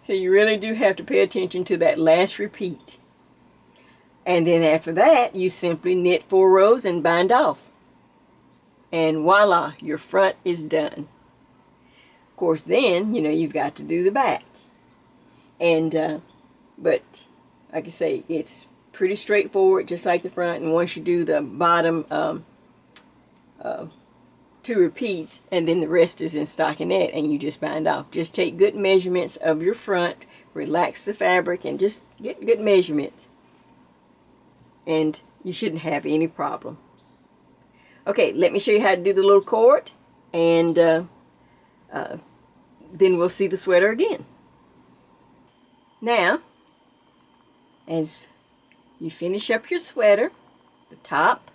So you really do have to pay attention to that last repeat. And then after that, you simply knit 4 rows and bind off. And voila, your front is done. Of course, then, you know, you've got to do the back. And, but, like I say, it's pretty straightforward, just like the front. And once you do the bottom 2 repeats, and then the rest is in stockinette, and you just bind off. Just take good measurements of your front, relax the fabric, and just get good measurements. And you shouldn't have any problem. Okay, let me show you how to do the little cord, and then we'll see the sweater again. Now, as you finish up your sweater, the top,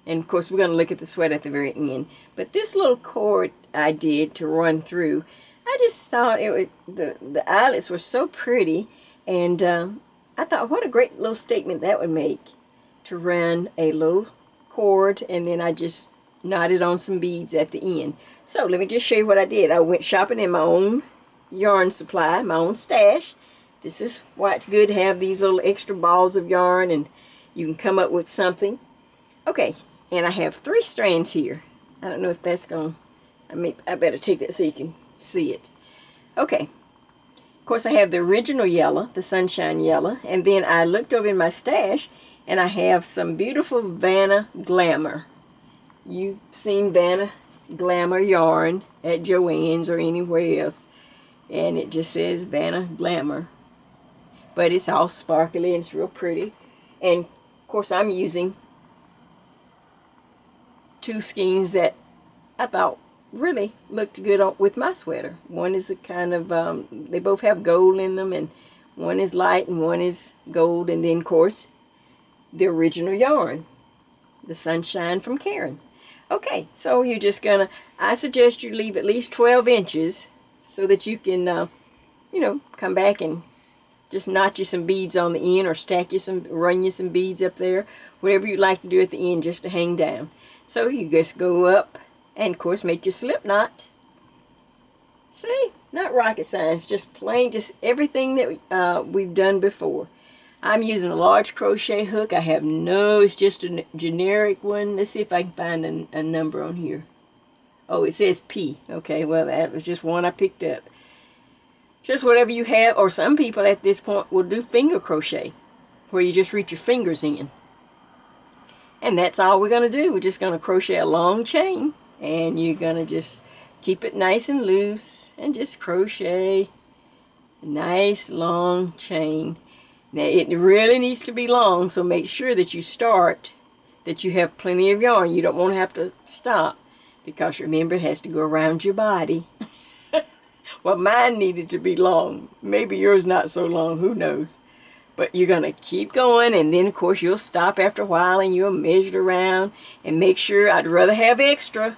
and of course we're going to look at the sweater at the very end, but this little cord I did to run through, I just thought it would, the eyelets were so pretty, and I thought what a great little statement that would make, to run a little cord, and then I just knotted on some beads at the end. So let me just show you what I did. I went shopping in my own yarn supply, my own stash. This is why it's good to have these little extra balls of yarn, and you can come up with something. Okay, and I have 3 strands here. I don't know if that's going to, I better take that so you can see it. Okay, of course I have the original yellow, the sunshine yellow, and then I looked over in my stash and I have some beautiful Vanna Glamour. You've seen Vanna Glamour yarn at Joann's or anywhere else, and it just says Vanna Glamour, but it's all sparkly and it's real pretty. And of course I'm using 2 skeins that I thought really looked good on, with my sweater. One is a kind of, they both have gold in them, and one is light and one is gold, and then of course the original yarn, the Sunshine from Karen. Okay, so you're just gonna, I suggest you leave at least 12 inches so that you can, you know, come back and just knot you some beads on the end, or stack you some, run you some beads up there, whatever you like to do at the end just to hang down. So you just go up and of course make your slip knot. See, not rocket science, just plain, just everything that we've done before. I'm using a large crochet hook. I have no, it's just a generic one. Let's see if I can find a number on here. Oh, it says P. Okay, well that was just one I picked up. Just whatever you have, or some people at this point will do finger crochet, where you just reach your fingers in. And that's all we're going to do. We're just going to crochet a long chain, and you're going to just keep it nice and loose and just crochet a nice long chain. Now it really needs to be long, so make sure that you start, that you have plenty of yarn. You don't want to have to stop, because remember, it has to go around your body. Well, mine needed to be long. Maybe yours not so long, who knows. But you're going to keep going, and then of course you'll stop after a while and you'll measure around and make sure. I'd rather have extra.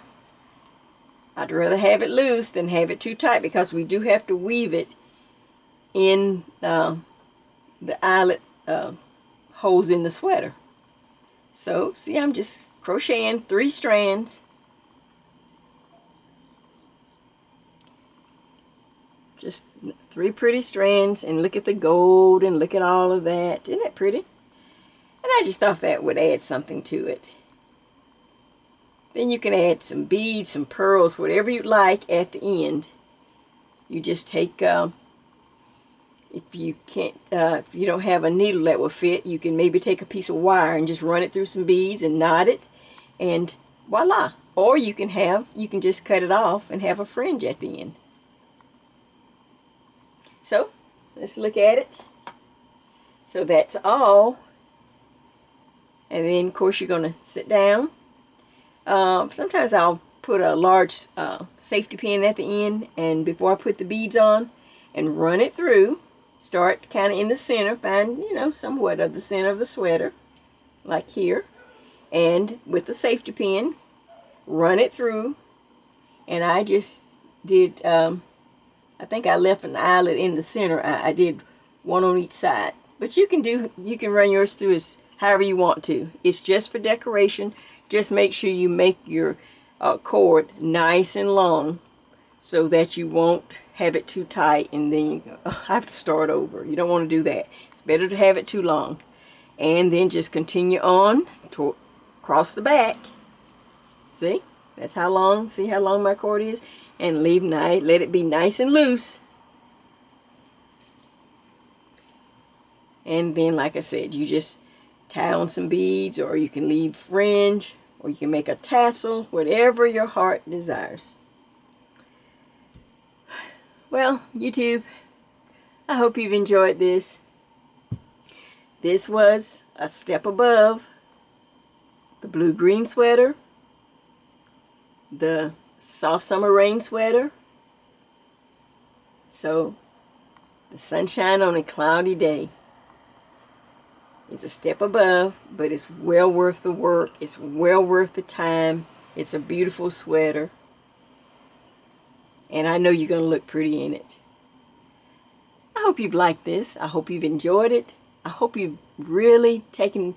I'd rather have it loose than have it too tight, because we do have to weave it in the eyelet holes in the sweater. So see, I'm just crocheting 3 strands. Just 3 pretty strands, and look at the gold and look at all of that. Isn't that pretty? And I just thought that would add something to it. Then you can add some beads, some pearls, whatever you like at the end. You just take, if you can't, if you don't have a needle that will fit, you can maybe take a piece of wire and just run it through some beads and knot it, and voila. Or you can just cut it off and have a fringe at the end. So, let's look at it. So that's all. And then, of course, you're going to sit down. Sometimes I'll put a large safety pin at the end, and before I put the beads on, and run it through. Start kind of in the center, find, you know, somewhat of the center of the sweater, like here. And with the safety pin, run it through. And I just did... I think I left an eyelet in the center. I did one on each side. But you can run yours through as however you want to. It's just for decoration. Just make sure you make your cord nice and long so that you won't have it too tight and then you have to start over. You don't want to do that. It's better to have it too long. And then just continue on to across the back. See? That's how long, see how long my cord is? And leave nice, let it be nice and loose. And then, like I said, you just tie on some beads, or you can leave fringe, or you can make a tassel, whatever your heart desires. Well, YouTube, I hope you've enjoyed this. This was a step above the blue-green sweater, the soft summer rain sweater. So the sunshine on a cloudy day is a step above, but it's well worth the work. It's well worth the time. It's a beautiful sweater, and I know you're going to look pretty in it. I hope you've liked this. I hope you've enjoyed it. I hope you've really taken,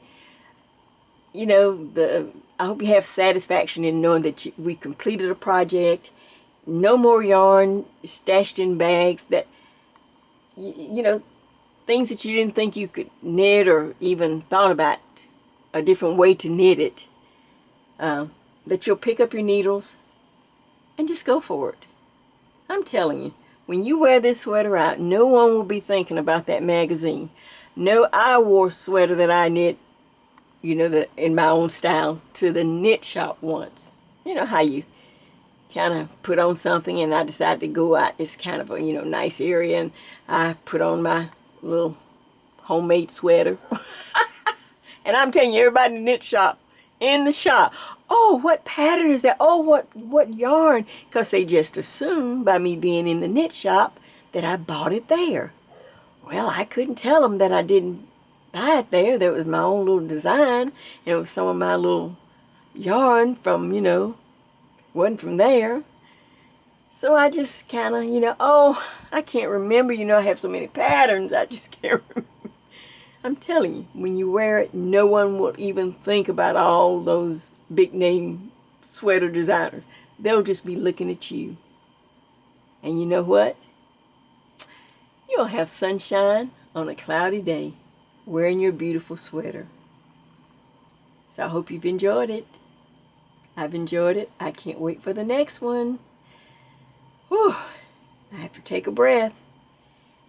you know, I hope you have satisfaction in knowing that we completed a project. No more yarn stashed in bags that, you know, things that you didn't think you could knit or even thought about a different way to knit it, that you'll pick up your needles and just go for it. I'm telling you, when you wear this sweater out, no one will be thinking about that magazine. No, I wore a sweater that I knit, you know, in my own style, to the knit shop once. You know how you kind of put on something, and I decided to go out. It's kind of a, you know, nice area, and I put on my little homemade sweater. And I'm telling you, everybody in the knit shop, oh, what pattern is that? Oh, what yarn? Because they just assumed by me being in the knit shop that I bought it there. Well, I couldn't tell them that I didn't buy it there. That was my own little design. And it was some of my little yarn from, you know, wasn't from there. So I just kind of, you know, oh, I can't remember. You know, I have so many patterns, I just can't remember. I'm telling you, when you wear it, no one will even think about all those big name sweater designers. They'll just be looking at you. And you know what? You'll have sunshine on a cloudy day wearing your beautiful sweater. So I hope you've enjoyed it. I've enjoyed it. I can't wait for the next one. Whew. I have to take a breath.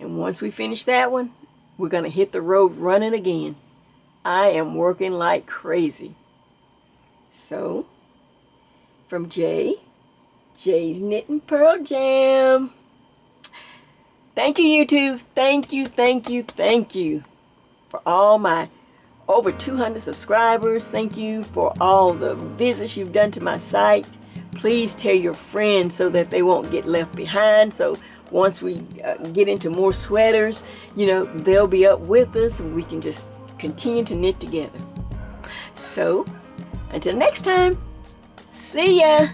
And once we finish that one, we're going to hit the road running again. I am working like crazy. So, from Jay's Knit and Purl Jam. Thank you, YouTube. Thank you, thank you, thank you for all my over 200 subscribers. Thank you for all the visits you've done to my site. Please tell your friends so that they won't get left behind. So once we get into more sweaters, you know, they'll be up with us and we can just continue to knit together. So, until next time, see ya!